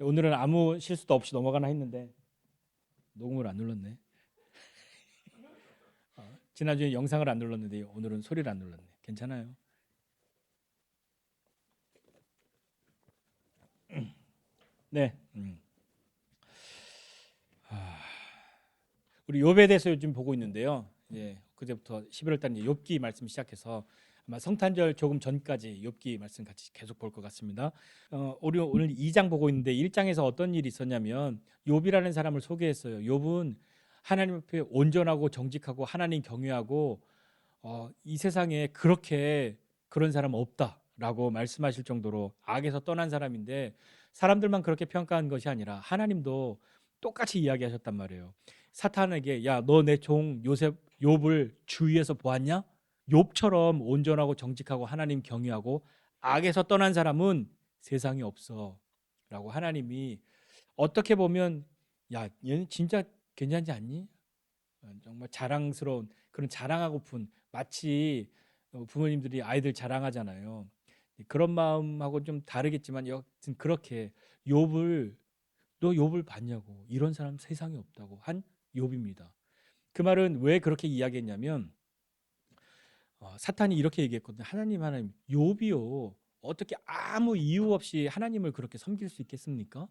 오늘은 아무 실수도 없이 넘어가나 했는데 녹음을 안 눌렀네. 지난주에 영상을 안 눌렀는데 오늘은 소리를 안 눌렀네. 괜찮아요. 네. 우리 욥에 대해서 요즘 보고 있는데요. 그제부터 11월 달 욥기 말씀 시작해서 아마 성탄절 조금 전까지 욥기 말씀 같이 계속 볼 것 같습니다. 우리 오늘 2장 보고 있는데 1장에서 어떤 일이 있었냐면 욥이라는 사람을 소개했어요. 욥은 하나님 앞에 온전하고 정직하고 하나님 경외하고 이 세상에 그렇게 그런 사람 없다라고 말씀하실 정도로 악에서 떠난 사람인데 사람들만 그렇게 평가한 것이 아니라 하나님도 똑같이 이야기하셨단 말이에요. 사탄에게 야, 너 내 종 요셉 욥을 주위에서 보았냐? 욥처럼 온전하고 정직하고 하나님 경외하고 악에서 떠난 사람은 세상에 없어라고 하나님이 어떻게 보면 야, 얘는 진짜 괜찮지 않니? 정말 자랑스러운 그런 자랑하고픈 마치 부모님들이 아이들 자랑하잖아요. 그런 마음하고 좀 다르겠지만 여튼 그렇게 욥을 너 욥을 봤냐고 이런 사람 세상에 없다고 한 욥입니다. 그 말은 왜 그렇게 이야기했냐면 사탄이 이렇게 얘기했거든요. 하나님 욥이요 어떻게 아무 이유 없이 하나님을 그렇게 섬길 수 있겠습니까?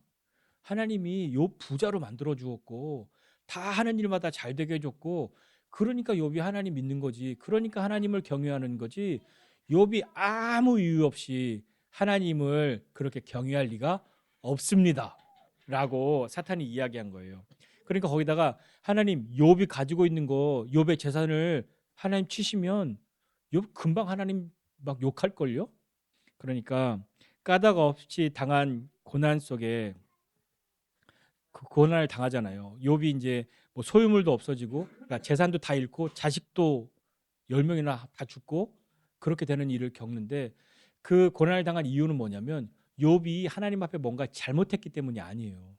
하나님이 욥 부자로 만들어 주었고 다 하는 일마다 잘 되게 해줬고 그러니까 욥이 하나님 믿는 거지. 그러니까 하나님을 경외하는 거지. 욥이 아무 이유 없이 하나님을 그렇게 경외할 리가 없습니다. 라고 사탄이 이야기한 거예요. 그러니까 거기다가 하나님 욥이 가지고 있는 거 욥의 재산을 하나님 치시면 욥 금방 하나님 막 욕할걸요. 그러니까 까닭 없이 당한 고난 속에 그 고난을 당하잖아요. 욥이 이제 뭐 소유물도 없어지고 그러니까 재산도 다 잃고 자식도 10명이나 다 죽고 그렇게 되는 일을 겪는데 그 고난을 당한 이유는 뭐냐면 욥이 하나님 앞에 뭔가 잘못했기 때문이 아니에요.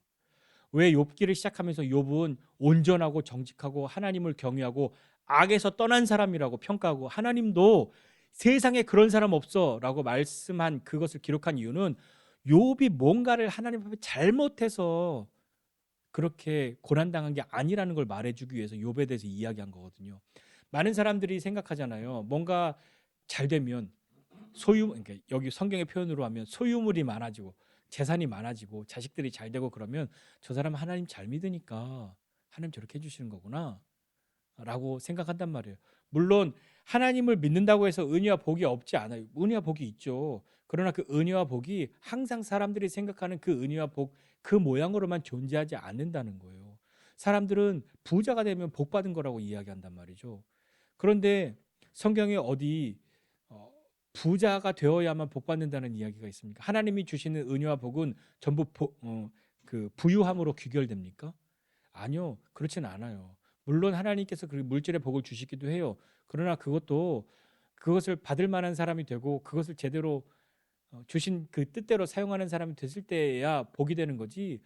왜 욥기를 시작하면서 욥은 온전하고 정직하고 하나님을 경외하고 악에서 떠난 사람이라고 평가하고 하나님도 세상에 그런 사람 없어라고 말씀한 그것을 기록한 이유는 욥이 뭔가를 하나님 앞에 잘못해서 그렇게 고난당한 게 아니라는 걸 말해주기 위해서 욥에 대해서 이야기한 거거든요. 많은 사람들이 생각하잖아요. 뭔가 잘 되면 그러니까 여기 성경의 표현으로 하면 소유물이 많아지고 재산이 많아지고 자식들이 잘 되고 그러면 저 사람 하나님 잘 믿으니까 하나님 저렇게 해주시는 거구나 라고 생각한단 말이에요. 물론 하나님을 믿는다고 해서 은혜와 복이 없지 않아요. 은혜와 복이 있죠. 그러나 그 은혜와 복이 항상 사람들이 생각하는 그 은혜와 복 그 모양으로만 존재하지 않는다는 거예요. 사람들은 부자가 되면 복 받은 거라고 이야기한단 말이죠. 그런데 성경에 어디 어, 부자가 되어야만 복 받는다는 이야기가 있습니까? 하나님이 주시는 은혜와 복은 전부 그 부유함으로 귀결됩니까? 아니요, 그렇지는 않아요. 물론 하나님께서 그 물질의 복을 주시기도 해요. 그러나 그것을 받을 만한 사람이 되고 그것을 제대로 주신 그 뜻대로 사용하는 사람이 됐을 때야 복이 되는 거지.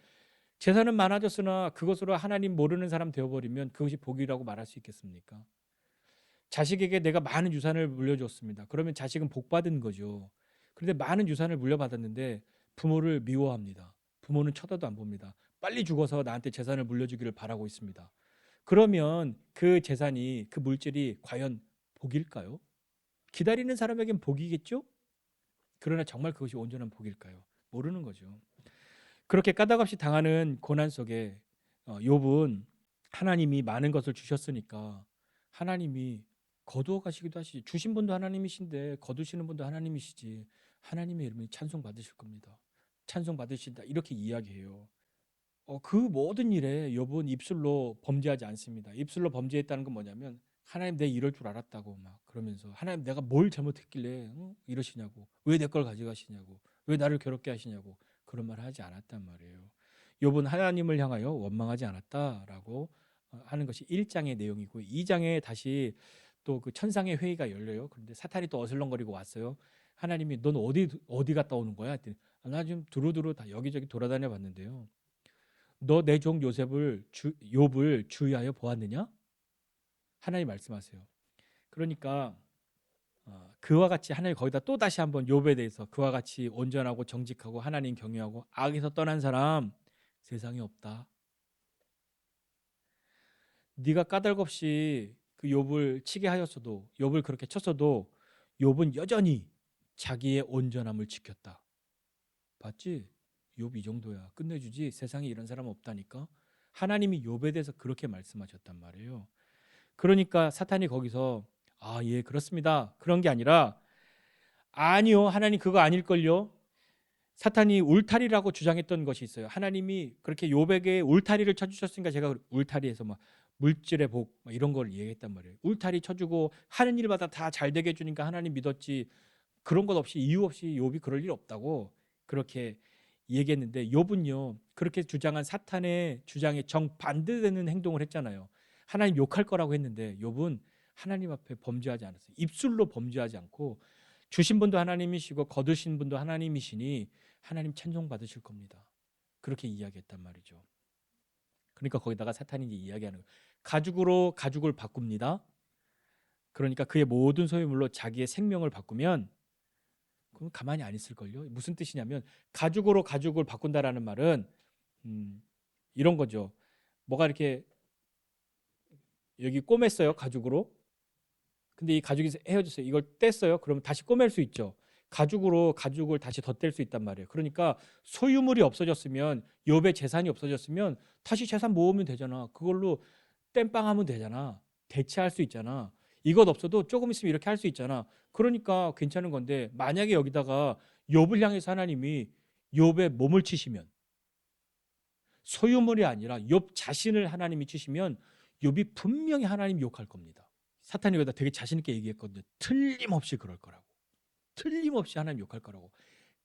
재산은 많아졌으나 그것으로 하나님 모르는 사람 되어버리면 그것이 복이라고 말할 수 있겠습니까? 자식에게 내가 많은 유산을 물려줬습니다. 그러면 자식은 복 받은 거죠. 그런데 많은 유산을 물려받았는데 부모를 미워합니다. 부모는 쳐다도 안 봅니다. 빨리 죽어서 나한테 재산을 물려주기를 바라고 있습니다. 그러면 그 재산이 그 물질이 과연 복일까요? 기다리는 사람에겐 복이겠죠? 그러나 정말 그것이 온전한 복일까요? 모르는 거죠. 그렇게 까닭없이 당하는 고난 속에 욥은 하나님이 많은 것을 주셨으니까 하나님이 거두어 가시기도 하시지. 주신 분도 하나님이신데 거두시는 분도 하나님이시지. 하나님의 이름이 찬송 받으실 겁니다. 찬송 받으신다 이렇게 이야기해요. 그 모든 일에 욥은 입술로 범죄하지 않습니다. 입술로 범죄했다는 건 뭐냐면 하나님 내 이럴 줄 알았다고 막 그러면서 하나님 내가 뭘 잘못했길래 이러시냐고 왜 내 걸 가져가시냐고 왜 나를 괴롭게 하시냐고 그런 말을 하지 않았단 말이에요. 욥은 하나님을 향하여 원망하지 않았다라고 하는 것이 1장의 내용이고 2장에 다시 또 그 천상의 회의가 열려요. 그런데 사탄이 또 어슬렁거리고 왔어요. 하나님이 넌 어디 갔다 오는 거야? 했더니 나 지금 두루두루 다 여기저기 돌아다녀 봤는데요. 너 내 종 요셉을 욥을 주의하여 보았느냐? 하나님 말씀하세요. 그러니까 그와 같이 하나님 거기다 또 다시 한번 욥에 대해서 그와 같이 온전하고 정직하고 하나님 경외하고 악에서 떠난 사람 세상에 없다. 네가 까닭없이 그 욥을 치게 하였어도 욥을 그렇게 쳤어도 욥은 여전히 자기의 온전함을 지켰다. 봤지? 욥 이 정도야. 끝내주지. 세상에 이런 사람 없다니까. 하나님이 욥에 대해서 그렇게 말씀하셨단 말이에요. 그러니까 사탄이 거기서 예, 그렇습니다. 그런 게 아니라 아니요, 하나님 그거 아닐걸요. 사탄이 울타리라고 주장했던 것이 있어요. 하나님이 그렇게 욥에게 울타리를 쳐주셨으니까 제가 울타리에서 막 물질의 복 이런 걸 얘기했단 말이에요. 울타리 쳐주고 하는 일마다 다 잘 되게 해주니까 하나님 믿었지. 그런 것 없이 이유 없이 욥이 그럴 일 없다고 그렇게 얘기했는데 욥은요 그렇게 주장한 사탄의 주장에 정반대되는 행동을 했잖아요. 하나님 욕할 거라고 했는데 욥은 하나님 앞에 범죄하지 않았어요. 입술로 범죄하지 않고 주신 분도 하나님이시고 거두신 분도 하나님이시니 하나님 찬송 받으실 겁니다. 그렇게 이야기했단 말이죠. 그러니까 거기다가 사탄이 이제 이야기하는 거예요. 가죽으로 가죽을 바꿉니다. 그러니까 그의 모든 소유물로 자기의 생명을 바꾸면 그럼 가만히 안 있을걸요. 무슨 뜻이냐면 가죽으로 가죽을 바꾼다라는 말은 이런 거죠. 뭐가 이렇게 여기 꼬맸어요. 가죽으로. 근데 이 가죽이 헤어졌어요. 이걸 뗐어요. 그러면 다시 꼬맬 수 있죠. 가죽으로 가죽을 다시 덧댈 수 있단 말이에요. 그러니까 소유물이 없어졌으면 욥의 재산이 없어졌으면 다시 재산 모으면 되잖아. 그걸로 땜빵하면 되잖아. 대체할 수 있잖아. 이것 없어도 조금 있으면 이렇게 할 수 있잖아. 그러니까 괜찮은 건데 만약에 여기다가 욥을 향해서 하나님이 욥의 몸을 치시면 소유물이 아니라 욥 자신을 하나님이 치시면 욥이 분명히 하나님 욕할 겁니다. 사탄이 여기다 되게 자신 있게 얘기했거든요. 틀림없이 그럴 거라고. 틀림없이 하나님 욕할 거라고.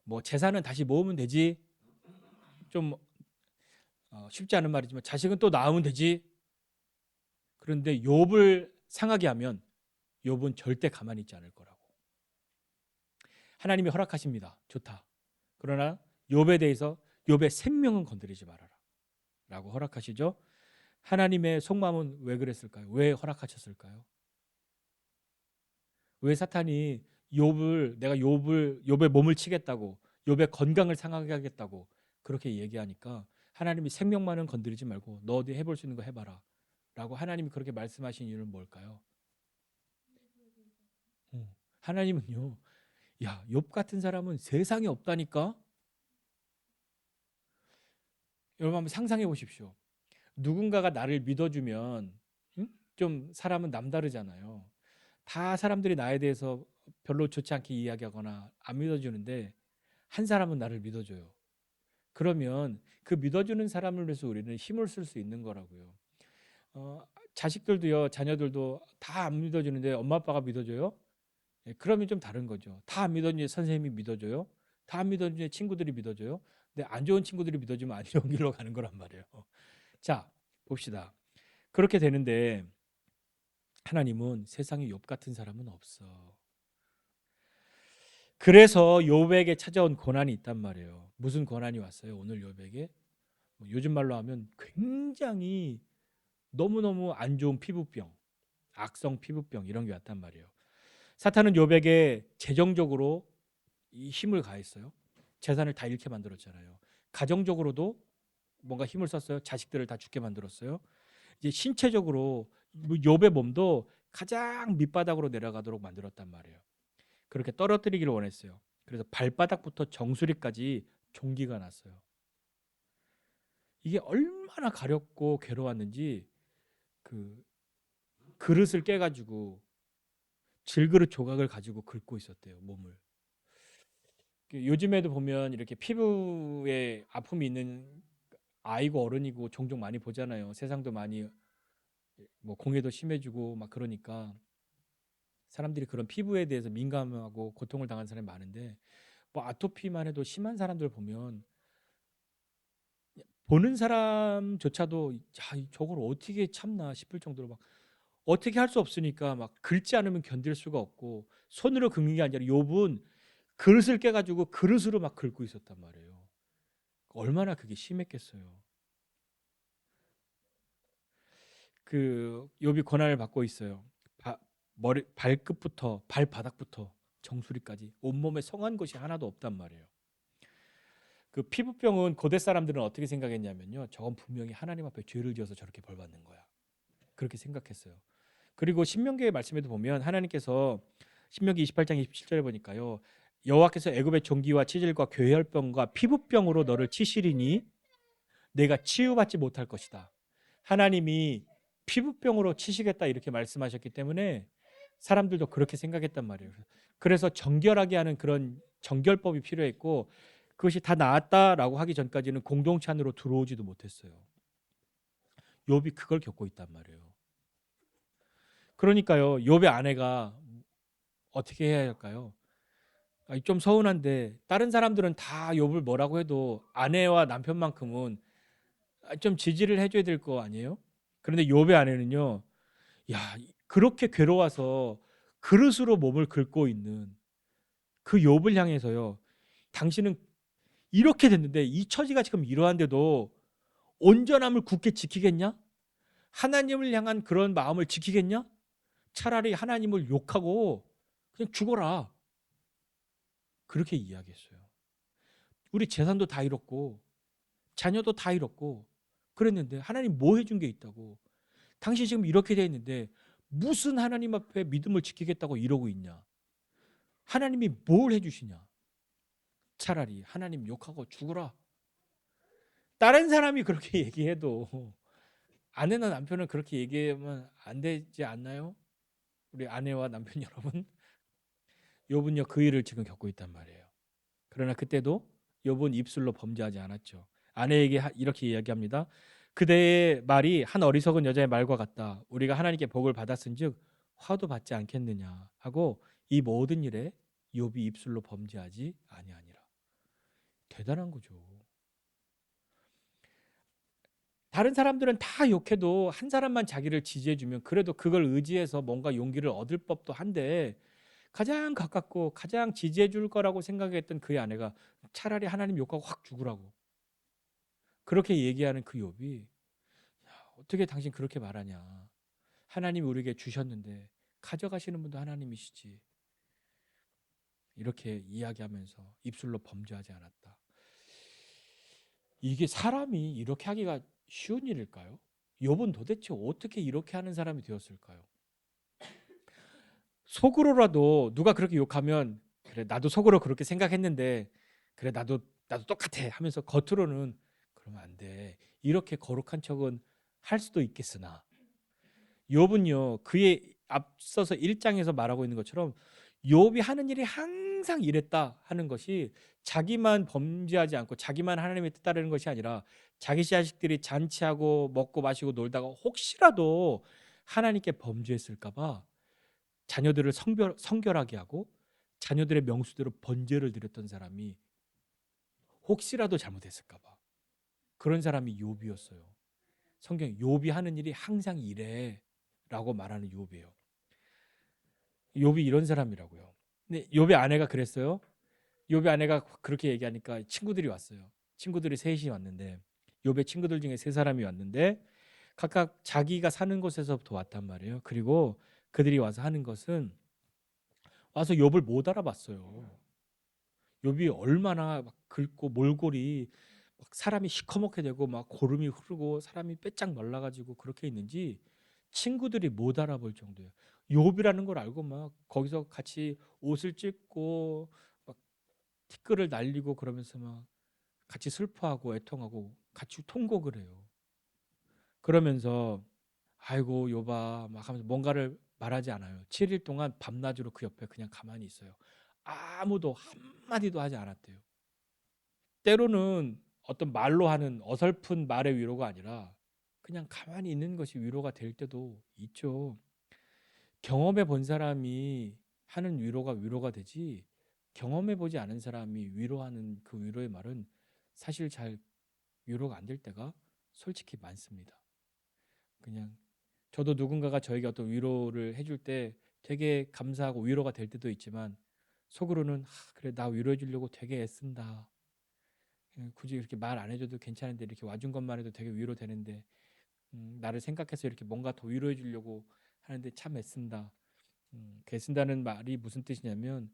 뭐 재산은 다시 모으면 되지. 좀 쉽지 않은 말이지만 자식은 또 낳으면 되지. 그런데 욥을 상하게 하면 욥은 절대 가만히 있지 않을 거라고. 하나님이 허락하십니다. 좋다. 그러나 욥에 대해서 욥의 생명은 건드리지 말아라. 라고 허락하시죠. 하나님의 속마음은 왜 그랬을까요? 왜 허락하셨을까요? 왜 사탄이 내가 욥의 몸을 치겠다고 욥의 건강을 상하게 하겠다고 그렇게 얘기하니까 하나님이 생명만은 건드리지 말고 너 어디 해볼 수 있는 거 해봐라 라고 하나님이 그렇게 말씀하신 이유는 뭘까요? 하나님은요 욥 같은 사람은 세상에 없다니까. 여러분 한번 상상해 보십시오. 누군가가 나를 믿어주면 좀 사람은 남다르잖아요. 다 사람들이 나에 대해서 별로 좋지 않게 이야기하거나 안 믿어주는데 한 사람은 나를 믿어줘요. 그러면 그 믿어주는 사람을 위해서 우리는 힘을 쓸 수 있는 거라고요. 자식들도요, 자녀들도 다 안 믿어주는데 엄마 아빠가 믿어줘요? 예, 그러면 좀 다른 거죠. 다 안 믿어주는데 선생님이 믿어줘요? 다 안 믿어주는데 친구들이 믿어줘요? 근데 안 좋은 친구들이 믿어주면 안 좋은 길로 가는 거란 말이에요. 자, 봅시다. 그렇게 되는데 하나님은 세상에 욥 같은 사람은 없어. 그래서 욥에게 찾아온 고난이 있단 말이에요. 무슨 고난이 왔어요? 오늘 욥에게 요즘 말로 하면 굉장히 너무너무 안 좋은 피부병, 악성 피부병 이런 게 왔단 말이에요. 사탄은 욥에게 재정적으로 이 힘을 가했어요. 재산을 다 잃게 만들었잖아요. 가정적으로도 뭔가 힘을 썼어요. 자식들을 다 죽게 만들었어요. 이제 신체적으로 욥의 몸도 가장 밑바닥으로 내려가도록 만들었단 말이에요. 그렇게 떨어뜨리기를 원했어요. 그래서 발바닥부터 정수리까지 종기가 났어요. 이게 얼마나 가렵고 괴로웠는지 그 그릇을 깨가지고 질그릇 조각을 가지고 긁고 있었대요, 몸을. 요즘에도 보면 이렇게 피부에 아픔이 있는 아이고 어른이고 종종 많이 보잖아요. 세상도 많이 뭐 공해도 심해지고 막 그러니까 사람들이 그런 피부에 대해서 민감하고 고통을 당하는 사람이 많은데 뭐 아토피만 해도 심한 사람들 보면 보는 사람조차도 저걸 어떻게 참나 싶을 정도로 막 어떻게 할 수 없으니까 막 긁지 않으면 견딜 수가 없고 손으로 긁는 게 아니라 욥은 그릇을 깨가지고 그릇으로 막 긁고 있었단 말이에요. 얼마나 그게 심했겠어요. 그 욥이 고난을 받고 있어요. 머리 발끝부터 발바닥부터 정수리까지 온몸에 성한 곳이 하나도 없단 말이에요. 그 피부병은 고대 사람들은 어떻게 생각했냐면요. 저건 분명히 하나님 앞에 죄를 지어서 저렇게 벌 받는 거야. 그렇게 생각했어요. 그리고 신명기의 말씀에도 보면 하나님께서 신명기 28장 27절에 보니까요. 여호와께서 애굽의 종기와 치질과 괴혈병과 피부병으로 너를 치시리니 내가 치유받지 못할 것이다. 하나님이 피부병으로 치시겠다 이렇게 말씀하셨기 때문에 사람들도 그렇게 생각했단 말이에요. 그래서 정결하게 하는 그런 정결법이 필요했고 그것이 다 나았다라고 하기 전까지는 공동체 안으로 들어오지도 못했어요. 욥이 그걸 겪고 있단 말이에요. 그러니까요. 욥의 아내가 어떻게 해야 할까요? 좀 서운한데 다른 사람들은 다 욥을 뭐라고 해도 아내와 남편만큼은 좀 지지를 해줘야 될 거 아니에요? 그런데 욥의 아내는요. 야, 그렇게 괴로워서 그릇으로 몸을 긁고 있는 그 욥을 향해서요. 당신은 이렇게 됐는데 이 처지가 지금 이러한데도 온전함을 굳게 지키겠냐? 하나님을 향한 그런 마음을 지키겠냐? 차라리 하나님을 욕하고 그냥 죽어라. 그렇게 이야기했어요. 우리 재산도 다 잃었고 자녀도 다 잃었고 그랬는데 하나님 뭐 해준 게 있다고. 당신 지금 이렇게 돼 있는데 무슨 하나님 앞에 믿음을 지키겠다고 이러고 있냐. 하나님이 뭘 해주시냐. 차라리 하나님 욕하고 죽어라. 다른 사람이 그렇게 얘기해도 아내나 남편은 그렇게 얘기하면 안 되지 않나요? 우리 아내와 남편 여러분. 욥은요 그 일을 지금 겪고 있단 말이에요. 그러나 그때도 욥은 입술로 범죄하지 않았죠. 아내에게 이렇게 이야기합니다. 그대의 말이 한 어리석은 여자의 말과 같다. 우리가 하나님께 복을 받았은즉 화도 받지 않겠느냐 하고 이 모든 일에 욥이 입술로 범죄하지 아니하니라. 대단한 거죠. 다른 사람들은 다 욕해도 한 사람만 자기를 지지해주면 그래도 그걸 의지해서 뭔가 용기를 얻을 법도 한데 가장 가깝고 가장 지지해줄 거라고 생각했던 그의 아내가 차라리 하나님 욕하고 확 죽으라고 그렇게 얘기하는 그 욥이 어떻게 당신 그렇게 말하냐. 하나님이 우리에게 주셨는데 가져가시는 분도 하나님이시지. 이렇게 이야기하면서 입술로 범죄하지 않았다. 이게 사람이 이렇게 하기가 쉬운 일일까요? 욥은 도대체 어떻게 이렇게 하는 사람이 되었을까요? 속으로라도 누가 그렇게 욕하면 그래 나도 속으로 그렇게 생각했는데 그래 나도 똑같아 하면서 겉으로는 그러면 안 돼. 이렇게 거룩한 척은 할 수도 있겠으나 욥은요. 그의 앞서서 1장에서 말하고 있는 것처럼 욥이 하는 일이 항상 이랬다 하는 것이 자기만 범죄하지 않고 자기만 하나님의 뜻 따르는 것이 아니라 자기 자식들이 잔치하고 먹고 마시고 놀다가 혹시라도 하나님께 범죄했을까 봐 자녀들을 성결하게 하고 자녀들의 명수대로 번제를 드렸던 사람이 혹시라도 잘못했을까 봐 그런 사람이 욥이었어요. 성경 욥이 하는 일이 항상 이래라고 말하는 욥이에요. 욥이 이런 사람이라고요. 근데 욥의 아내가 그랬어요. 욥의 아내가 그렇게 얘기하니까 친구들이 왔어요. 친구들이 셋이 왔는데 욥의 친구들 중에 세 사람이 왔는데 각각 자기가 사는 곳에서부터 왔단 말이에요. 그리고 그들이 와서 하는 것은 와서 욥을 못 알아봤어요. 욥이 얼마나 막 긁고 몰골이 막 사람이 시커멓게 되고 막 고름이 흐르고 사람이 빼짝 말라가지고 그렇게 있는지 친구들이 못 알아볼 정도예요. 욥이라는 걸 알고 막 거기서 같이 옷을 찢고 막 티끌을 날리고 그러면서 막 같이 슬퍼하고 애통하고 같이 통곡을 해요. 그러면서 아이고 욥아 막 하면서 뭔가를 말하지 않아요. 7일 동안 밤낮으로 그 옆에 그냥 가만히 있어요. 아무도 한마디도 하지 않았대요. 때로는 어떤 말로 하는 어설픈 말의 위로가 아니라 그냥 가만히 있는 것이 위로가 될 때도 있죠. 경험해 본 사람이 하는 위로가 되지 경험해 보지 않은 사람이 위로하는 그 위로의 말은 사실 잘 위로가 안 될 때가 솔직히 많습니다. 그냥 저도 누군가가 저에게 어떤 위로를 해줄 때 되게 감사하고 위로가 될 때도 있지만 속으로는 그래 나 위로해 주려고 되게 애쓴다. 굳이 이렇게 말 안 해줘도 괜찮은데 이렇게 와준 것만 해도 되게 위로되는데 나를 생각해서 이렇게 뭔가 더 위로해 주려고 하는데 참 애쓴다. 개 쓴다는 말이 무슨 뜻이냐면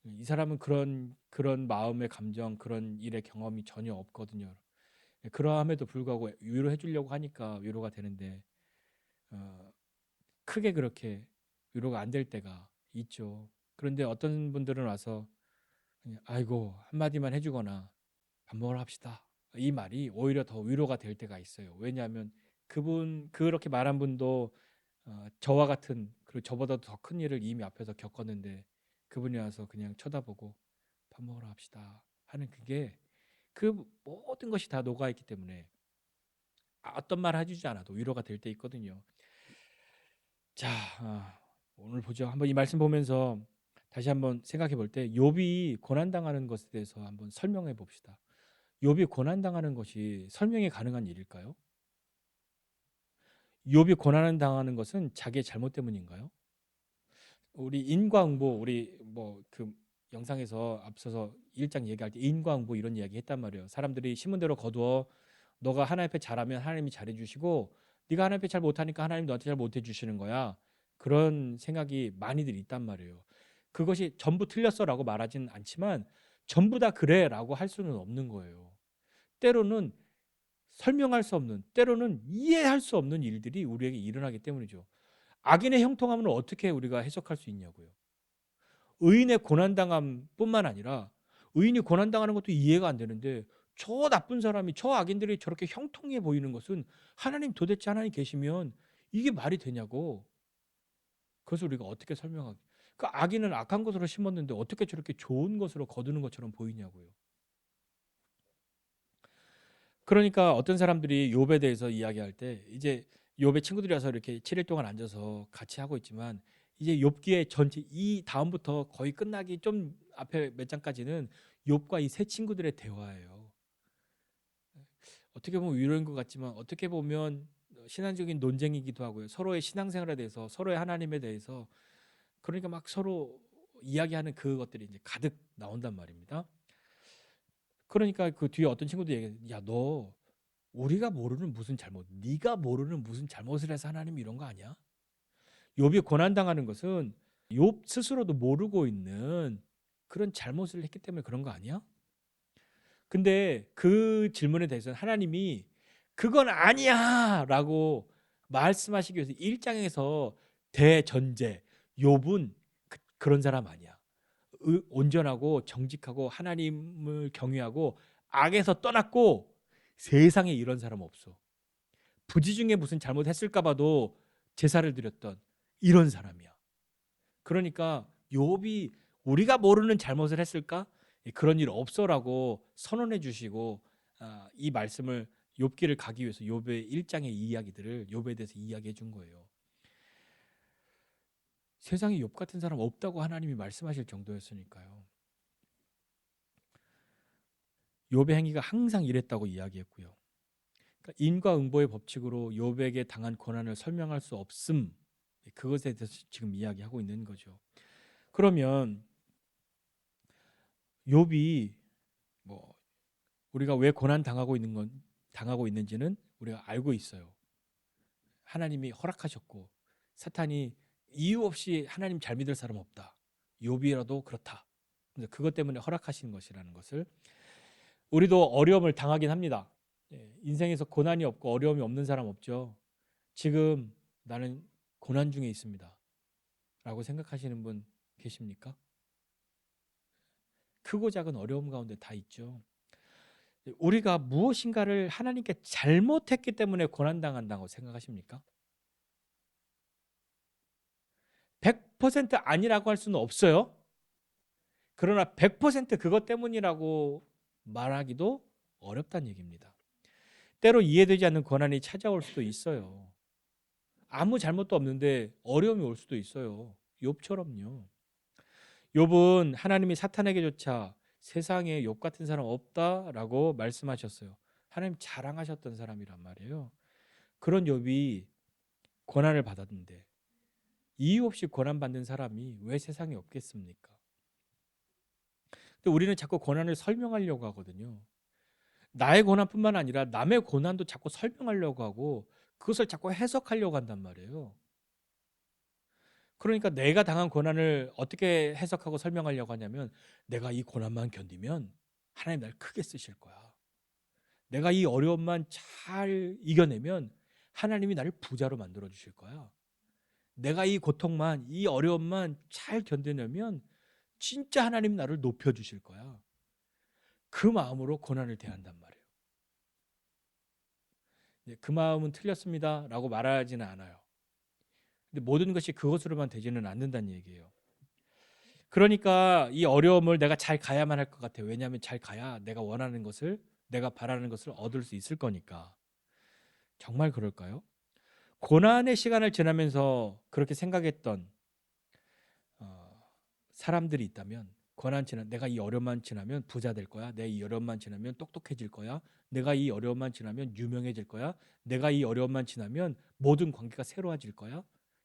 이 사람은 그런 마음의 감정, 그런 일의 경험이 전혀 없거든요. 그러함에도 불구하고 위로해 주려고 하니까 위로가 되는데 어, 크게 그렇게 위로가 안 될 때가 있죠. 그런데 어떤 분들은 와서 그냥 아이고 한마디만 해주거나 밥 먹으러 합시다. 이 말이 오히려 더 위로가 될 때가 있어요. 왜냐하면 그분 그렇게 말한 분도 저와 같은 그리고 저보다 더 큰 일을 이미 앞에서 겪었는데 그분이 와서 그냥 쳐다보고 밥 먹으러 합시다 하는 그게 그 모든 것이 다 녹아있기 때문에 어떤 말 해주지 않아도 위로가 될 때 있거든요. 자, 오늘 보죠. 한번 이 말씀 보면서 다시 한번 생각해 볼 때 욥이 고난 당하는 것에 대해서 한번 설명해 봅시다. 욥이 고난 당하는 것이 설명이 가능한 일일까요? 욥이 고난을 당하는 것은 자기의 잘못 때문인가요? 우리 인과응보 우리 뭐 그 영상에서 앞서서 1장 얘기할 때 인과응보 이런 이야기 했단 말이에요. 사람들이 심은 대로 거두어. 너가 하나님 앞에 잘하면 하나님이 잘해 주시고 네가 하나님 앞에 잘 못하니까 하나님 너한테 잘 못해 주시는 거야. 그런 생각이 많이들 있단 말이에요. 그것이 전부 틀렸어라고 말하진 않지만 전부 다 그래라고 할 수는 없는 거예요. 때로는 설명할 수 없는, 때로는 이해할 수 없는 일들이 우리에게 일어나기 때문이죠. 악인의 형통함을 어떻게 우리가 해석할 수 있냐고요. 의인의 고난당함뿐만 아니라 의인이 고난당하는 것도 이해가 안 되는데 저 나쁜 사람이 저 악인들이 저렇게 형통해 보이는 것은 하나님 도대체 하나님 계시면 이게 말이 되냐고. 그것을 우리가 어떻게 설명하게. 그 악인은 악한 것으로 심었는데 어떻게 저렇게 좋은 것으로 거두는 것처럼 보이냐고요. 그러니까 어떤 사람들이 욥에 대해서 이야기할 때 이제 욥의 친구들이 와서 이렇게 7일 동안 앉아서 같이 하고 있지만 이제 욥기의 전체 이 다음부터 거의 끝나기 좀 앞에 몇 장까지는 욥과 이 세 친구들의 대화예요. 어떻게 보면 위로인 것 같지만 어떻게 보면 신앙적인 논쟁이기도 하고요. 서로의 신앙생활에 대해서 서로의 하나님에 대해서 그러니까 막 서로 이야기하는 그것들이 이제 가득 나온단 말입니다. 그러니까 그 뒤에 어떤 친구도 얘기해, 야, 너 우리가 모르는 무슨 잘못, 네가 모르는 무슨 잘못을 해서 하나님 이런 거 아니야? 욥이 고난 당하는 것은 욥 스스로도 모르고 있는 그런 잘못을 했기 때문에 그런 거 아니야? 근데 그 질문에 대해서는 하나님이 그건 아니야라고 말씀하시기 위해서 1장에서 대전제 욥은 그런 사람 아니야. 온전하고 정직하고 하나님을 경외하고 악에서 떠났고 세상에 이런 사람 없어. 부지 중에 무슨 잘못했을까 봐도 제사를 드렸던 이런 사람이야. 그러니까 욥이 우리가 모르는 잘못을 했을까? 그런 일 없어라고 선언해 주시고 이 말씀을 욥기를 가기 위해서 욥의 1장의 이야기들을 욥에 대해서 이야기해 준 거예요. 세상에 욥 같은 사람 없다고 하나님이 말씀하실 정도였으니까요. 욥의 행위가 항상 이랬다고 이야기했고요. 그러니까 인과응보의 법칙으로 욥에게 당한 고난을 설명할 수 없음, 그것에 대해서 지금 이야기하고 있는 거죠. 그러면 욥이 뭐 우리가 왜 고난 당하고 있는지는 우리가 알고 있어요. 하나님이 허락하셨고 사탄이 이유 없이 하나님 잘 믿을 사람 없다. 욥이라도 그렇다. 그것 때문에 허락하신 것이라는 것을 우리도 어려움을 당하긴 합니다. 인생에서 고난이 없고 어려움이 없는 사람 없죠. 지금 나는 고난 중에 있습니다. 라고 생각하시는 분 계십니까? 크고 작은 어려움 가운데 다 있죠. 우리가 무엇인가를 하나님께 잘못했기 때문에 고난당한다고 생각하십니까? 100% 아니라고 할 수는 없어요. 그러나 100% 그것 때문이라고 말하기도 어렵다는 얘기입니다. 때로 이해되지 않는 고난이 찾아올 수도 있어요. 아무 잘못도 없는데 어려움이 올 수도 있어요. 욥처럼요. 욥은 하나님이 사탄에게조차 세상에 욥 같은 사람 없다라고 말씀하셨어요. 하나님 자랑하셨던 사람이란 말이에요. 그런 욥이 고난을 받았는데 이유 없이 고난 받는 사람이 왜 세상에 없겠습니까? 근데 우리는 자꾸 고난을 설명하려고 하거든요. 나의 고난뿐만 아니라 남의 고난도 자꾸 설명하려고 하고 그것을 자꾸 해석하려고 한단 말이에요. 그러니까 내가 당한 고난을 어떻게 해석하고 설명하려고 하냐면 내가 이 고난만 견디면 하나님 날 크게 쓰실 거야. 내가 이 어려움만 잘 이겨내면 하나님이 나를 부자로 만들어 주실 거야. 내가 이 고통만, 이 어려움만 잘 견뎌내면 진짜 하나님 나를 높여 주실 거야. 그 마음으로 고난을 대한단 말이에요. 그 마음은 틀렸습니다라고 말하지는 않아요. 근데 모든 것이 그것으로만 되지는 않는다는 얘기예요. 그러니까 이 어려움을 내가 잘 가야만 할 것 같아요. 왜냐하면 잘 가야 내가 원하는 것을, 내가 바라는 것을 얻을 수 있을 거니까. 정말 그럴까요? 고난의 시간을 지나면서 그렇게 생각했던 사람들이 있다면, 고난 지나 내가 이 어려움만 지나면 부자 될 거야. 내가 이 어려움만 지나면 똑똑해질 거야. 내가 이 어려움만 지나면 유명해질 거야. 내가 이 어려움만 지나면 모든 관계가 새로워질 거야.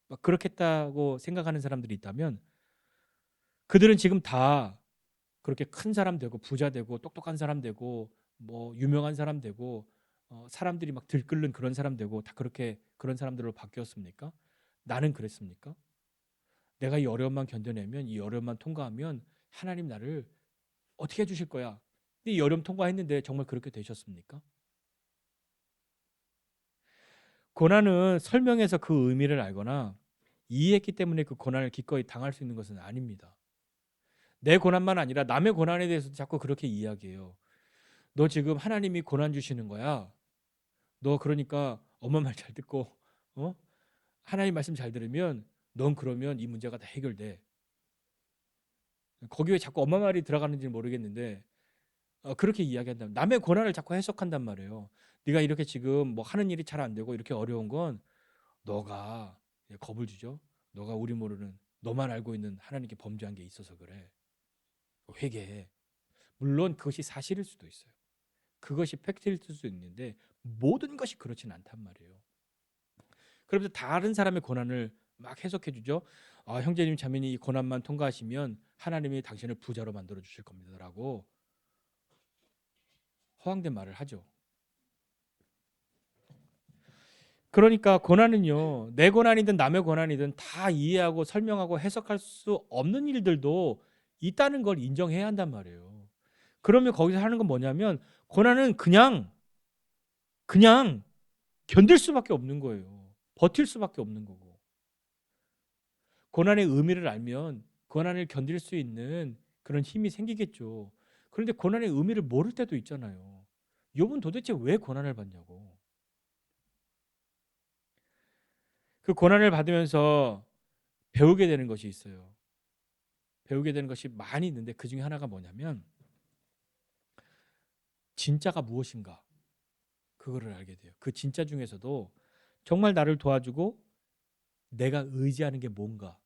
막 그렇겠다고 생각하는 사람들이 있다면 그들은 지금 다 그렇게 큰 사람 되고 부자 되고 똑똑한 사람 되고 뭐 유명한 사람 되고 사람들이 막 들끓는 그런 사람 되고 다 그렇게 그런 사람들로 바뀌었습니까? 나는 그랬습니까? 내가 이 어려움만 견뎌내면 이 어려움만 통과하면 하나님 나를 어떻게 해주실 거야? 근데 이 어려움 통과했는데 정말 그렇게 되셨습니까? 고난은 설명해서 그 의미를 알거나 이해했기 때문에 그 고난을 기꺼이 당할 수 있는 것은 아닙니다. 내 고난만 아니라 남의 고난에 대해서도 자꾸 그렇게 이야기해요. 너 지금 하나님이 고난 주시는 거야. 너 그러니까 엄마 말 잘 듣고 어? 하나님 말씀 잘 들으면 넌 그러면 이 문제가 다 해결돼. 거기 왜 자꾸 엄마 말이 들어가는지 모르겠는데 그렇게 이야기한다. 남의 고난을 자꾸 해석한단 말이에요. 네가 이렇게 지금 뭐 하는 일이 잘 안 되고 이렇게 어려운 건 너가 겁을 주죠. 너가 우리 모르는 너만 알고 있는 하나님께 범죄한 게 있어서 그래. 회개해. 물론 그것이 사실일 수도 있어요. 그것이 팩트일 수도 있는데 모든 것이 그렇진 않단 말이에요. 그러면서 다른 사람의 고난을 막 해석해 주죠. 형제님 자매님 이 고난만 통과하시면 하나님이 당신을 부자로 만들어 주실 겁니다라고 허황된 말을 하죠. 그러니까 고난은요, 내 고난이든 남의 고난이든 다 이해하고 설명하고 해석할 수 없는 일들도 있다는 걸 인정해야 한단 말이에요. 그러면 거기서 하는 건 뭐냐면 고난은 그냥 견딜 수밖에 없는 거예요. 버틸 수밖에 없는 거고. 고난의 의미를 알면 고난을 견딜 수 있는 그런 힘이 생기겠죠. 그런데 고난의 의미를 모를 때도 있잖아요. 욥은 도대체 왜 고난을 받냐고. 그 고난을 받으면서 배우게 되는 것이 있어요. 배우게 되는 것이 많이 있는데 그 중에 하나가 뭐냐면 진짜가 무엇인가 그거를 알게 돼요. 그 진짜 중에서도 정말 나를 도와주고 내가 의지하는 게 뭔가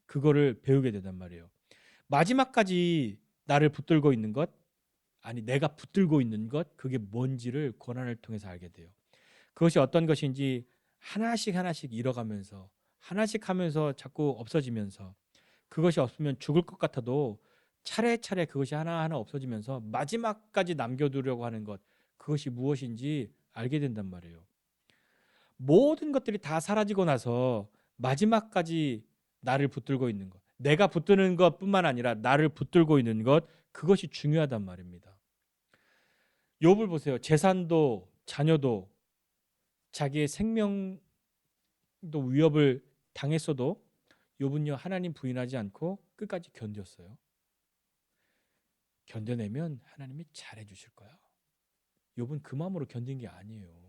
그거를 배우게 된단 말이에요. 마지막까지 나를 붙들고 있는 것 아니 내가 붙들고 있는 것 그게 뭔지를 고난을 통해서 알게 돼요. 그것이 어떤 것인지 하나씩 하나씩 잃어가면서 하나씩 하면서 자꾸 없어지면서 그것이 없으면 죽을 것 같아도 차례차례 그것이 하나하나 없어지면서 마지막까지 남겨두려고 하는 것 그것이 무엇인지 알게 된단 말이에요. 모든 것들이 다 사라지고 나서 마지막까지 나를 붙들고 있는 것 내가 붙드는 것뿐만 아니라 나를 붙들고 있는 것 그것이 중요하단 말입니다. 욥을 보세요. 재산도 자녀도 자기의 생명도 위협을 당했어도 욥은요 하나님 부인하지 않고 끝까지 견뎠어요. 견뎌내면 하나님이 잘해 주실 거야. 욥은 그 마음으로 견딘 게 아니에요.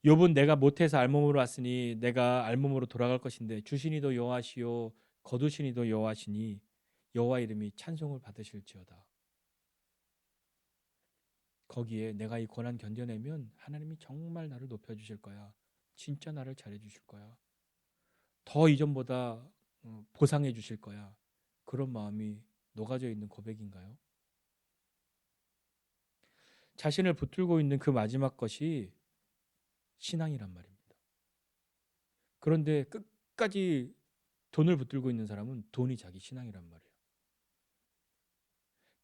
욥은 내가 못해서 알몸으로 왔으니 내가 알몸으로 돌아갈 것인데 주시니도 여호와시요 거두시니도 여호와시니 여호와 이름이 찬송을 받으실지어다. 거기에 내가 이 고난 견뎌내면 하나님이 정말 나를 높여주실 거야. 진짜 나를 잘해 주실 거야. 더 이전보다 보상해 주실 거야. 그런 마음이 녹아져 있는 고백인가요? 자신을 붙들고 있는 그 마지막 것이 신앙이란 말입니다. 그런데 끝까지 돈을 붙들고 있는 사람은 돈이 자기 신앙이란 말이에요.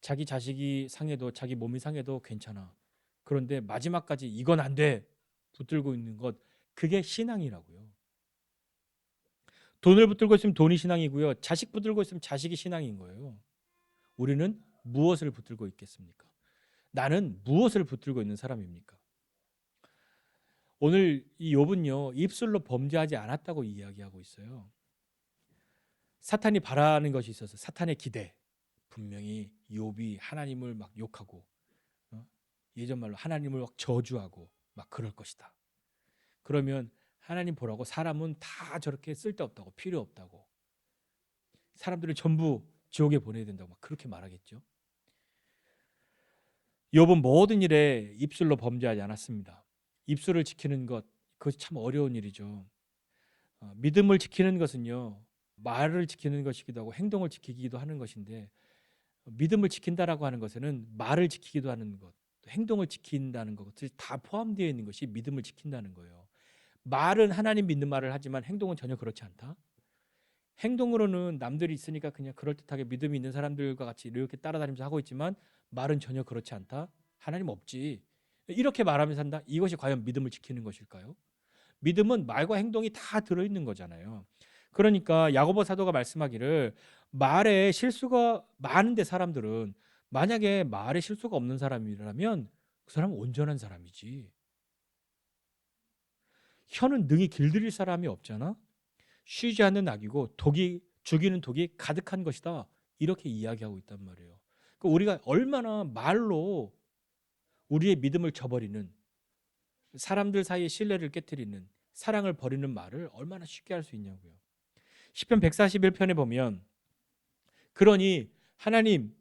자기 자식이 상해도 자기 몸이 상해도 괜찮아. 그런데 마지막까지 이건 안 돼. 붙들고 있는 것 그게 신앙이라고요. 돈을 붙들고 있으면 돈이 신앙이고요. 자식 붙들고 있으면 자식이 신앙인 거예요. 우리는 무엇을 붙들고 있겠습니까? 나는 무엇을 붙들고 있는 사람입니까? 오늘 이 욥은요, 입술로 범죄하지 않았다고 이야기하고 있어요. 사탄이 바라는 것이 있어서 사탄의 기대. 분명히 욥이 하나님을 막 욕하고 예전 말로 하나님을 막 저주하고 막 그럴 것이다. 그러면 하나님 보라고 사람은 다 저렇게 쓸데없다고 필요 없다고 사람들을 전부 지옥에 보내야 된다고 막 그렇게 말하겠죠. 욥은 모든 일에 입술로 범죄하지 않았습니다. 입술을 지키는 것, 그것이 참 어려운 일이죠. 믿음을 지키는 것은요, 말을 지키는 것이기도 하고 행동을 지키기도 하는 것인데, 믿음을 지킨다라고 하는 것에는 말을 지키기도 하는 것, 행동을 지킨다는 것들이 다 포함되어 있는 것이 믿음을 지킨다는 거예요. 말은 하나님 믿는 말을 하지만 행동은 전혀 그렇지 않다. 행동으로는 남들이 있으니까 그냥 그럴듯하게 믿음이 있는 사람들과 같이 이렇게 따라다니면서 하고 있지만 말은 전혀 그렇지 않다. 하나님 없지. 이렇게 말하면서 한다. 이것이 과연 믿음을 지키는 것일까요? 믿음은 말과 행동이 다 들어있는 거잖아요. 그러니까 야고보 사도가 말씀하기를 말에 실수가 많은데 사람들은 만약에 말에 실수가 없는 사람이라면 그 사람은 온전한 사람이지. 혀는 능히 길들일 사람이 없잖아. 쉬지 않는 낙이고 독이 죽이는 독이 가득한 것이다. 이렇게 이야기하고 있단 말이에요. 그러니까 우리가 얼마나 말로 우리의 믿음을 저버리는 사람들 사이의 신뢰를 깨뜨리는 사랑을 버리는 말을 얼마나 쉽게 할 수 있냐고요. 시편 141편에 보면 그러니 하나님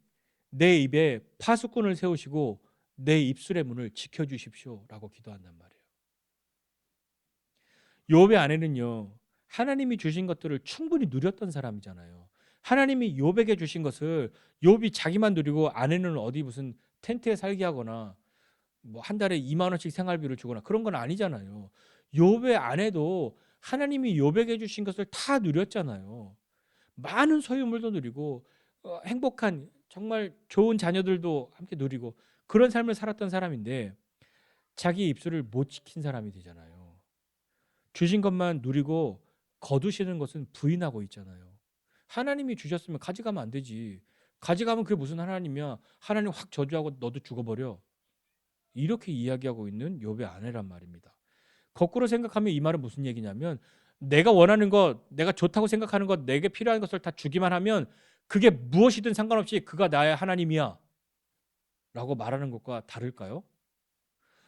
내 입에 파수꾼을 세우시고 내 입술의 문을 지켜주십시오라고 기도한단 말이에요. 욥의 아내는요, 하나님이 주신 것들을 충분히 누렸던 사람이잖아요. 하나님이 욥에게 주신 것을 욥이 자기만 누리고 아내는 어디 무슨 텐트에 살게 하거나 뭐 한 달에 2만 원씩 생활비를 주거나 그런 건 아니잖아요. 욥의 아내도 하나님이 욥에게 주신 것을 다 누렸잖아요. 많은 소유물도 누리고 행복한 정말 좋은 자녀들도 함께 누리고 그런 삶을 살았던 사람인데 자기 입술을 못 지킨 사람이 되잖아요. 주신 것만 누리고 거두시는 것은 부인하고 있잖아요. 하나님이 주셨으면 가져가면 안 되지. 가져가면 그게 무슨 하나님이야. 하나님 확 저주하고 너도 죽어버려. 이렇게 이야기하고 있는 욥의 아내란 말입니다. 거꾸로 생각하면 이 말은 무슨 얘기냐면 내가 원하는 것, 내가 좋다고 생각하는 것, 내게 필요한 것을 다 주기만 하면 그게 무엇이든 상관없이 그가 나의 하나님이야 라고 말하는 것과 다를까요?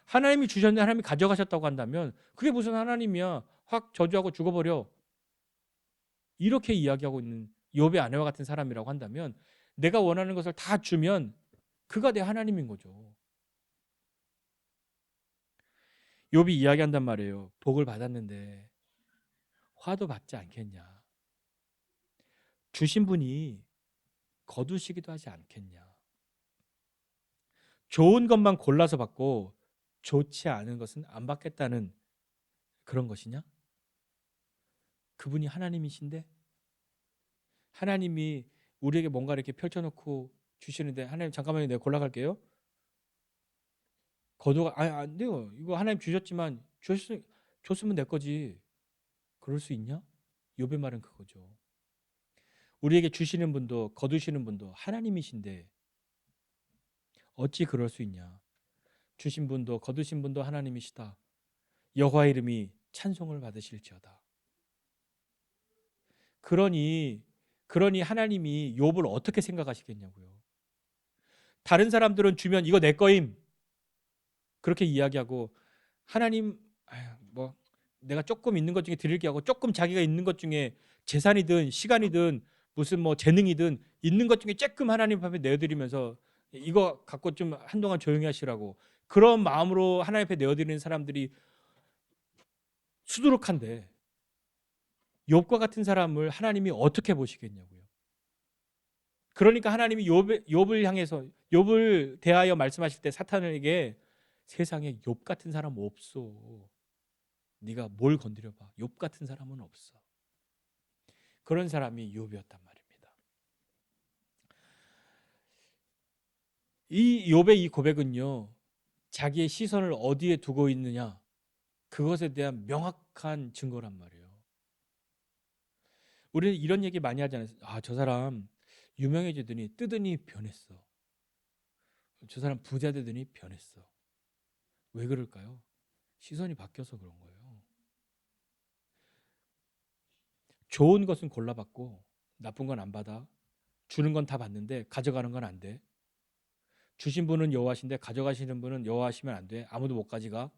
하나님이 주셨는데 하나님이 가져가셨다고 한다면 그게 무슨 하나님이야. 확 저주하고 죽어버려. 이렇게 이야기하고 있는 욥의 아내와 같은 사람이라고 한다면 내가 원하는 것을 다 주면 그가 내 하나님인 거죠. 욥이 이야기한단 말이에요. 복을 받았는데 화도 받지 않겠냐. 주신 분이 거두시기도 하지 않겠냐. 좋은 것만 골라서 받고 좋지 않은 것은 안 받겠다는 그런 것이냐? 그분이 하나님이신데 하나님이 우리에게 뭔가 이렇게 펼쳐놓고 주시는데 하나님 잠깐만요. 내가 골라갈게요. 거두가 안 돼요. 이거 하나님 주셨지만 줬으면 내 거지. 그럴 수 있냐? 욥의 말은 그거죠. 우리에게 주시는 분도 거두시는 분도 하나님이신데 어찌 그럴 수 있냐? 주신 분도 거두신 분도 하나님이시다. 여호와의 이름이 찬송을 받으실지어다. 그러니 하나님이 욥을 어떻게 생각하시겠냐고요. 다른 사람들은 주면 이거 내 거임 그렇게 이야기하고 하나님 뭐 내가 조금 있는 것 중에 드릴게 하고 조금 자기가 있는 것 중에 재산이든 시간이든 무슨 뭐 재능이든 있는 것 중에 조금 하나님 앞에 내어드리면서 이거 갖고 좀 한동안 조용히 하시라고 그런 마음으로 하나님 앞에 내어드리는 사람들이 수두룩한데 욥과 같은 사람을 하나님이 어떻게 보시겠냐고요. 그러니까 하나님이 욥을 향해서 욥을 대하여 말씀하실 때 사탄에게 세상에 욥 같은 사람 없어. 네가 뭘 건드려봐. 욥 같은 사람은 없어. 그런 사람이 욥이었단 말입니다. 이 욥의 이 고백은요. 자기의 시선을 어디에 두고 있느냐 그것에 대한 명확한 증거란 말이에요. 우리는 이런 얘기 많이 하잖아요. 아, 저 사람 유명해지더니 뜨더니 변했어. 저 사람 부자 되더니 변했어. 왜 그럴까요? 시선이 바뀌어서 그런 거예요. 좋은 것은 골라받고 나쁜 건 안 받아. 주는 건 다 받는데 가져가는 건 안 돼. 주신 분은 여호와신데 가져가시는 분은 여호와시면 안 돼. 아무도 못 가져가.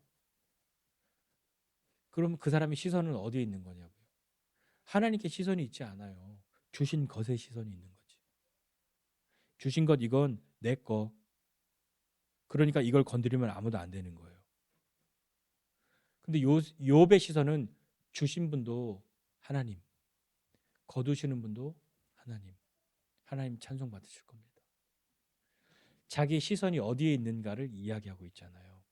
그럼 그 사람의 시선은 어디에 있는 거냐고요. 하나님께 시선이 있지 않아요. 주신 것에 시선이 있는 거지. 주신 것 이건 내 거. 그러니까 이걸 건드리면 아무도 안 되는 거예요. 근데 욥의 시선은 주신 분도 하나님, 거두시는 분도 하나님. 하나님 찬송 받으실 겁니다. 자기 시선이 어디에 있는가를 이야기하고 있잖아요.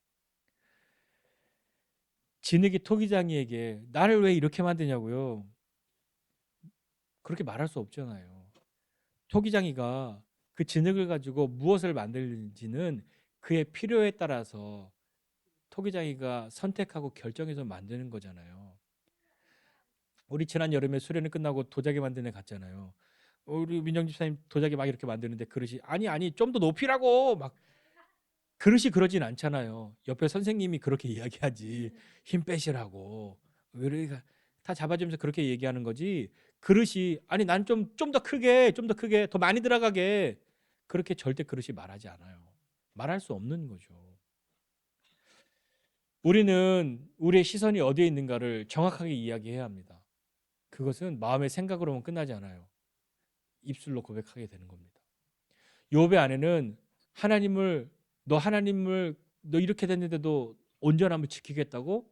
진흙이 토기장이에게 나를 왜 이렇게 만드냐고요. 그렇게 말할 수 없잖아요. 토기장이가 그 진흙을 가지고 무엇을 만들지는 그의 필요에 따라서 토기장이가 선택하고 결정해서 만드는 거잖아요. 우리 지난 여름에 수련회 끝나고 도자기 만드는 애 갔잖아요. 우리 민정 집사님 도자기 막 이렇게 만드는데 그릇이 아니 좀 더 높이라고 막 그릇이 그러진 않잖아요. 옆에 선생님이 그렇게 이야기하지 힘 빼시라고 우리가 다 잡아주면서 그렇게 얘기하는 거지. 그릇이 아니 난 좀 더 크게 더 많이 들어가게 그렇게 절대 그릇이 말하지 않아요. 말할 수 없는 거죠. 우리는 우리의 시선이 어디에 있는가를 정확하게 이야기해야 합니다. 그것은 마음의 생각으로만 끝나지 않아요. 입술로 고백하게 되는 겁니다. 욥의 아내는 하나님을 너 이렇게 됐는데도 온전함을 지키겠다고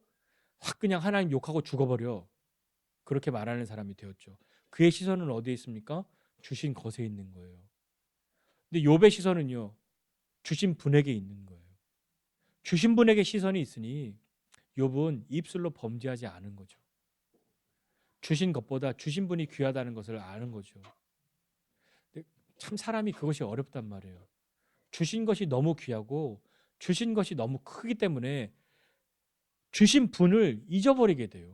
확 그냥 하나님 욕하고 죽어버려. 그렇게 말하는 사람이 되었죠. 그의 시선은 어디에 있습니까? 주신 것에 있는 거예요. 근데 욥의 시선은요. 주신 분에게 있는 거예요. 주신 분에게 시선이 있으니 욥은 입술로 범죄하지 않은 거죠. 주신 것보다 주신 분이 귀하다는 것을 아는 거죠. 근데 참 사람이 그것이 어렵단 말이에요. 주신 것이 너무 귀하고 주신 것이 너무 크기 때문에 주신 분을 잊어버리게 돼요.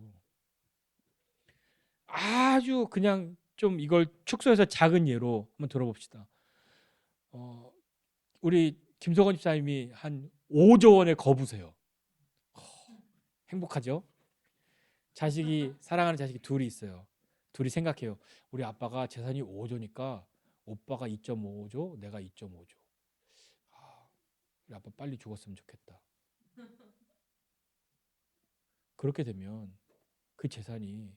아주 그냥 좀 이걸 축소해서 작은 예로 한번 들어봅시다. 우리 김석원 집사님이 한 5조 원의 거부세요. 행복하죠? 사랑하는 자식이 둘이 있어요. 둘이 생각해요. 우리 아빠가 재산이 5조니까 오빠가 2.5조, 내가 2.5조. 우리 아빠 빨리 죽었으면 좋겠다. 그렇게 되면 그 재산이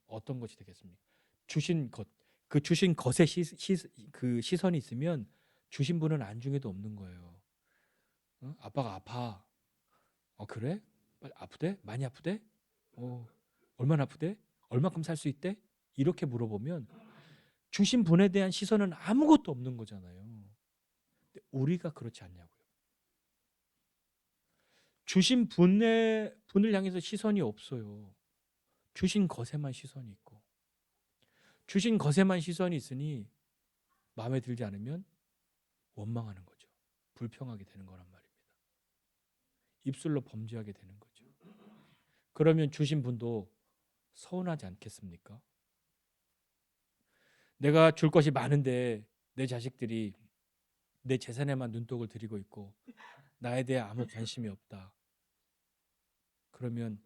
어떤 것이 되겠습니까? 주신 것, 그 주신 것에 그 시선이 있으면 주신 분은 안중에도 없는 거예요. 아빠가 아파. 그래? 빨리 아프대? 많이 아프대? 얼마나 아프대? 얼마큼 살 수 있대? 이렇게 물어보면 주신 분에 대한 시선은 아무것도 없는 거잖아요. 근데 우리가 그렇지 않냐고요. 주신 분을 향해서 시선이 없어요. 주신 것에만 시선이 있고 주신 것에만 시선이 있으니 마음에 들지 않으면 원망하는 거죠. 불평하게 되는 거란 말입니다. 입술로 범죄하게 되는 거죠. 그러면 주신 분도 서운하지 않겠습니까? 내가 줄 것이 많은데 내 자식들이 내 재산에만 눈독을 들이고 있고 나에 대해 아무 관심이 없다. 그러면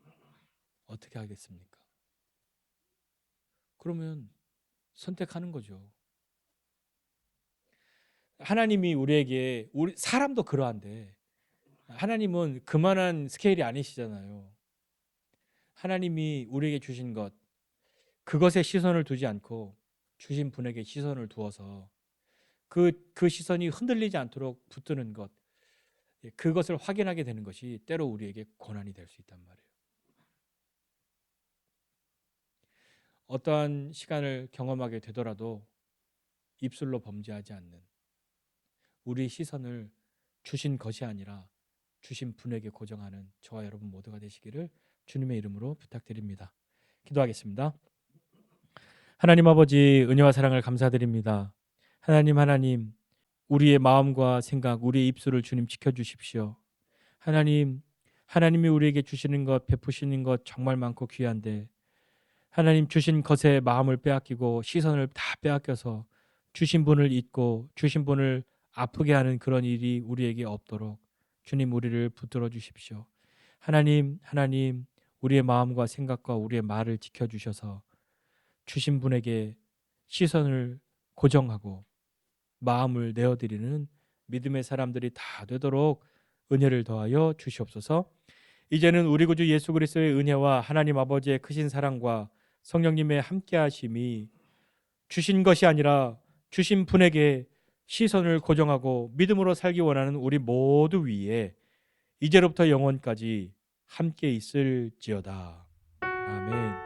어떻게 하겠습니까? 그러면 선택하는 거죠. 하나님이 우리에게 사람도 그러한데 하나님은 그만한 스케일이 아니시잖아요. 하나님이 우리에게 주신 것 그것에 시선을 두지 않고 주신 분에게 시선을 두어서 그 시선이 흔들리지 않도록 붙드는 것 그것을 확인하게 되는 것이 때로 우리에게 고난이 될 수 있단 말이에요. 어떠한 시간을 경험하게 되더라도 입술로 범죄하지 않는 우리 시선을 주신 것이 아니라 주신 분에게 고정하는 저와 여러분 모두가 되시기를 주님의 이름으로 부탁드립니다. 기도하겠습니다. 하나님 아버지 은혜와 사랑을 감사드립니다. 하나님 우리의 마음과 생각 우리의 입술을 주님 지켜주십시오. 하나님이 우리에게 주시는 것 베푸시는 것 정말 많고 귀한데 하나님 주신 것에 마음을 빼앗기고 시선을 다 빼앗겨서 주신 분을 잊고 주신 분을 아프게 하는 그런 일이 우리에게 없도록 주님 우리를 붙들어 주십시오. 하나님 우리의 마음과 생각과 우리의 말을 지켜주셔서 주신 분에게 시선을 고정하고 마음을 내어드리는 믿음의 사람들이 다 되도록 은혜를 더하여 주시옵소서. 이제는 우리 구주 예수 그리스도의 은혜와 하나님 아버지의 크신 사랑과 성령님의 함께하심이 주신 것이 아니라 주신 분에게 시선을 고정하고 믿음으로 살기 원하는 우리 모두 위에 이제로부터 영원까지 함께 있을지어다. 아멘.